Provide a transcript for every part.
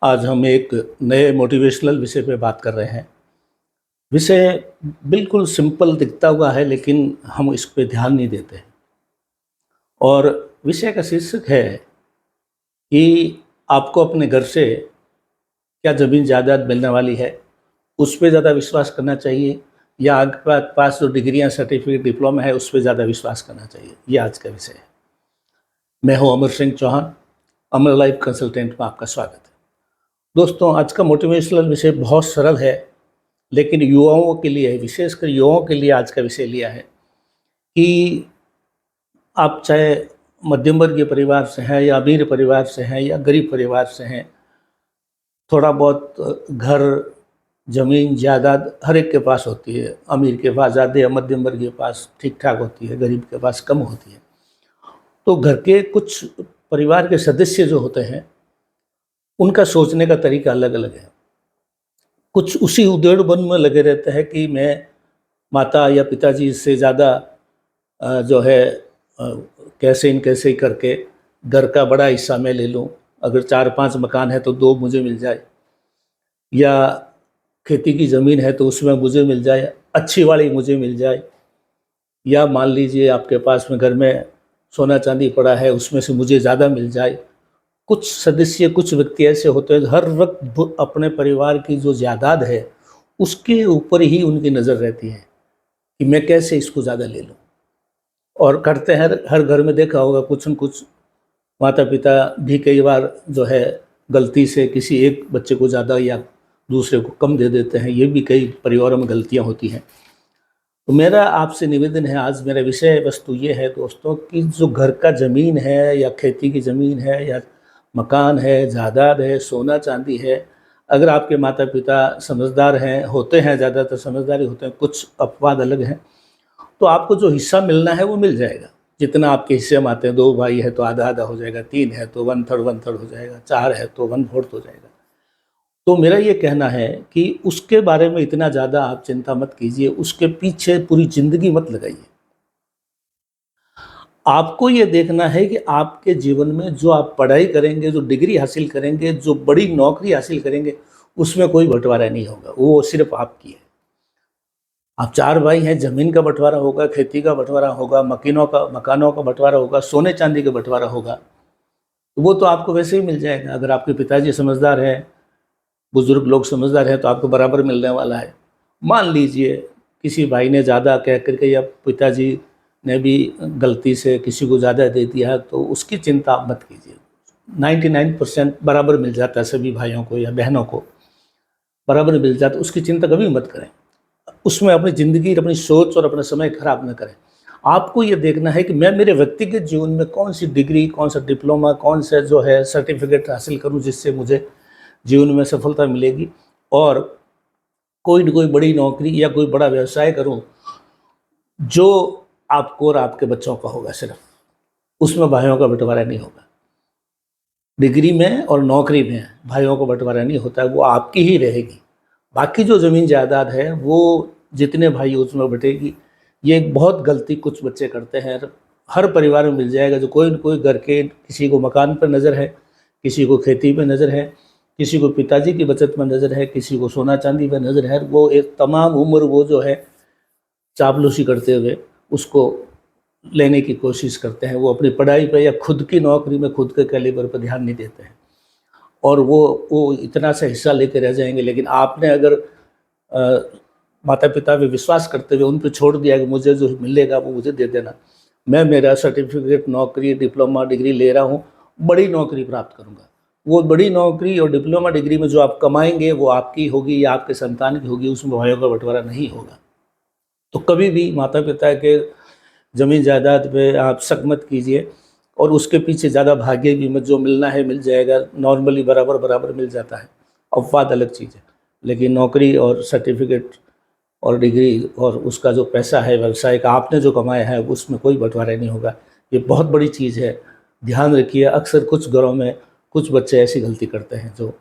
आज हम एक नए मोटिवेशनल विषय पे बात कर रहे हैं। विषय बिल्कुल सिंपल दिखता हुआ है लेकिन हम इस पे ध्यान नहीं देते हैं। और विषय का शीर्षक है कि आपको अपने घर से क्या ज़मीन जायदाद मिलने वाली है, उस पे ज़्यादा विश्वास करना चाहिए या आपके पास जो डिग्रियाँ, सर्टिफिकेट, डिप्लोमा है उस पे ज़्यादा विश्वास करना चाहिए। ये आज का विषय है। मैं हूँ अमर सिंह चौहान, अमर लाइफ कंसल्टेंट में आपका स्वागत है। दोस्तों, आज का मोटिवेशनल विषय बहुत सरल है लेकिन युवाओं के लिए है, विशेषकर युवाओं के लिए आज का विषय लिया है कि आप चाहे मध्यम वर्गीय परिवार से हैं या अमीर परिवार से हैं या गरीब परिवार से हैं, थोड़ा बहुत घर, ज़मीन, जायदाद हर एक के पास होती है। अमीर के पास ज़्यादा, मध्यम वर्ग के पास ठीक ठाक होती है, गरीब के पास कम होती है। तो घर के कुछ परिवार के सदस्य जो होते हैं, उनका सोचने का तरीका अलग अलग है। कुछ उसी उधेड़-बुन में लगे रहते हैं कि मैं माता या पिताजी से ज़्यादा जो है कैसे न कैसे करके घर का बड़ा हिस्सा मैं ले लूँ। अगर 4-5 मकान है तो 2 मुझे मिल जाए, या खेती की ज़मीन है तो उसमें मुझे मिल जाए, अच्छी वाली मुझे मिल जाए, या मान लीजिए आपके पास में घर में सोना चांदी पड़ा है उसमें से मुझे ज़्यादा मिल जाए। कुछ सदस्य, कुछ व्यक्ति ऐसे होते हैं हर वक्त अपने परिवार की जो जायदाद है उसके ऊपर ही उनकी नज़र रहती है कि मैं कैसे इसको ज़्यादा ले लूँ। और करते हैं, हर घर में देखा होगा कुछ न कुछ माता पिता भी कई बार जो है गलती से किसी एक बच्चे को ज़्यादा या दूसरे को कम दे देते हैं। ये भी कई परिवारों में गलतियाँ होती हैं। तो मेरा आपसे निवेदन है, आज मेरा विषय वस्तु ये है दोस्तों कि जो घर का ज़मीन है या खेती की ज़मीन है या मकान है, जायदाद है, सोना चांदी है, अगर आपके माता पिता समझदार हैं, होते हैं, ज़्यादातर समझदारी होते हैं, कुछ अपवाद अलग हैं, तो आपको जो हिस्सा मिलना है वो मिल जाएगा। जितना आपके हिस्से में आते हैं, 2 भाई है तो आधा आधा हो जाएगा, 3 है तो 1/3 हो जाएगा, 4 है तो 1/4 हो जाएगा। तो मेरा ये कहना है कि उसके बारे में इतना ज़्यादा आप चिंता मत कीजिए, उसके पीछे पूरी ज़िंदगी मत लगाइए। आपको ये देखना है कि आपके जीवन में जो आप पढ़ाई करेंगे, जो डिग्री हासिल करेंगे, जो बड़ी नौकरी हासिल करेंगे, उसमें कोई बँटवारा नहीं होगा, वो सिर्फ़ आपकी है। आप 4 भाई हैं, ज़मीन का बँटवारा होगा, खेती का बँटवारा होगा, मकानों का बँटवारा होगा, सोने-चांदी का बँटवारा होगा, तो वो तो आपको वैसे ही मिल जाएगा। अगर आपके पिताजी समझदार हैं, बुज़ुर्ग लोग समझदार हैं, तो आपको बराबर मिलने वाला है। मान लीजिए किसी भाई ने ज़्यादा कह कर के या पिताजी ने भी गलती से किसी को ज़्यादा दे दिया, तो उसकी चिंता आप मत कीजिए। 99% बराबर मिल जाता है, सभी भाइयों को या बहनों को बराबर मिल जाता है, उसकी चिंता कभी मत करें। उसमें अपनी ज़िंदगी, अपनी सोच और अपना समय खराब ना करें। आपको ये देखना है कि मैं मेरे व्यक्तिगत जीवन में कौन-सी डिग्री, कौन-सा डिप्लोमा, कौन-सा जो है सर्टिफ़िकेट हासिल करूँ जिससे मुझे जीवन में सफलता मिलेगी, और कोई न कोई बड़ी नौकरी या कोई बड़ा व्यवसाय करूँ जो आपको और आपके बच्चों का होगा सिर्फ़, उसमें भाइयों का बँटवारा नहीं होगा। डिग्री में और नौकरी में भाइयों का बँटवारा नहीं होता है, वो आपकी ही रहेगी। बाकी जो ज़मीन जायदाद है वो जितने भाई उसमें बँटेगी। ये एक बहुत गलती कुछ बच्चे करते हैं। हर परिवार में मिल जाएगा, जो कोई न कोई घर के, किसी को मकान पर नज़र है, किसी को खेती पे नज़र है, किसी को पिताजी की बचत में नज़र है, किसी को सोना चांदी पे नज़र है। वो एक तमाम उम्र वो जो है चापलूसी करते हुए उसको लेने की कोशिश करते हैं। वो अपनी पढ़ाई पे या खुद की नौकरी में, खुद के कैलिबर पर ध्यान नहीं देते हैं, और वो इतना सा हिस्सा लेके रह जाएंगे। लेकिन आपने अगर माता पिता पे विश्वास करते हुए उन पे छोड़ दिया कि मुझे जो मिलेगा वो मुझे दे देना, मैं मेरा सर्टिफिकेट, नौकरी, डिप्लोमा, डिग्री ले रहा हूँ, बड़ी नौकरी प्राप्त करूँगा। वो बड़ी नौकरी और डिप्लोमा डिग्री में जो आप कमाएंगे वो आपकी होगी या आपके संतान की होगी, उसमें भाइयों का बंटवारा नहीं होगा। तो कभी भी माता पिता के ज़मीन जायदाद पे आप शक मत कीजिए, और उसके पीछे ज़्यादा भागिए भी मत। जो मिलना है मिल जाएगा, नॉर्मली बराबर बराबर मिल जाता है। अपवाद अलग चीज़ है, लेकिन नौकरी और सर्टिफिकेट और डिग्री और उसका जो पैसा है व्यवसाय का आपने जो कमाया है उसमें कोई बंटवारा नहीं होगा। ये बहुत बड़ी चीज़ है, ध्यान रखिए। अक्सर कुछ घरों में कुछ बच्चे ऐसी गलती करते हैं जो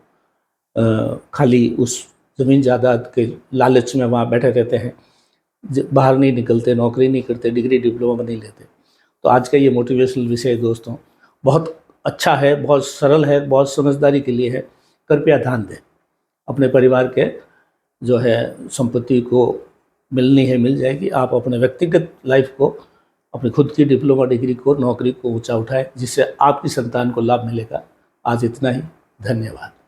खाली उस ज़मीन जायदाद के लालच में वहाँ बैठे रहते हैं, बाहर नहीं निकलते, नौकरी नहीं करते, डिग्री डिप्लोमा नहीं लेते। तो आज का ये मोटिवेशनल विषय दोस्तों बहुत अच्छा है, बहुत सरल है, बहुत समझदारी के लिए है। कृपया ध्यान दें। अपने परिवार के जो है संपत्ति को मिलनी है मिल जाएगी। आप अपने व्यक्तिगत लाइफ को, अपनी खुद की डिप्लोमा डिग्री को, नौकरी को ऊंचा उठाएं, जिससे आपकी संतान को लाभ मिलेगा। आज इतना ही। धन्यवाद।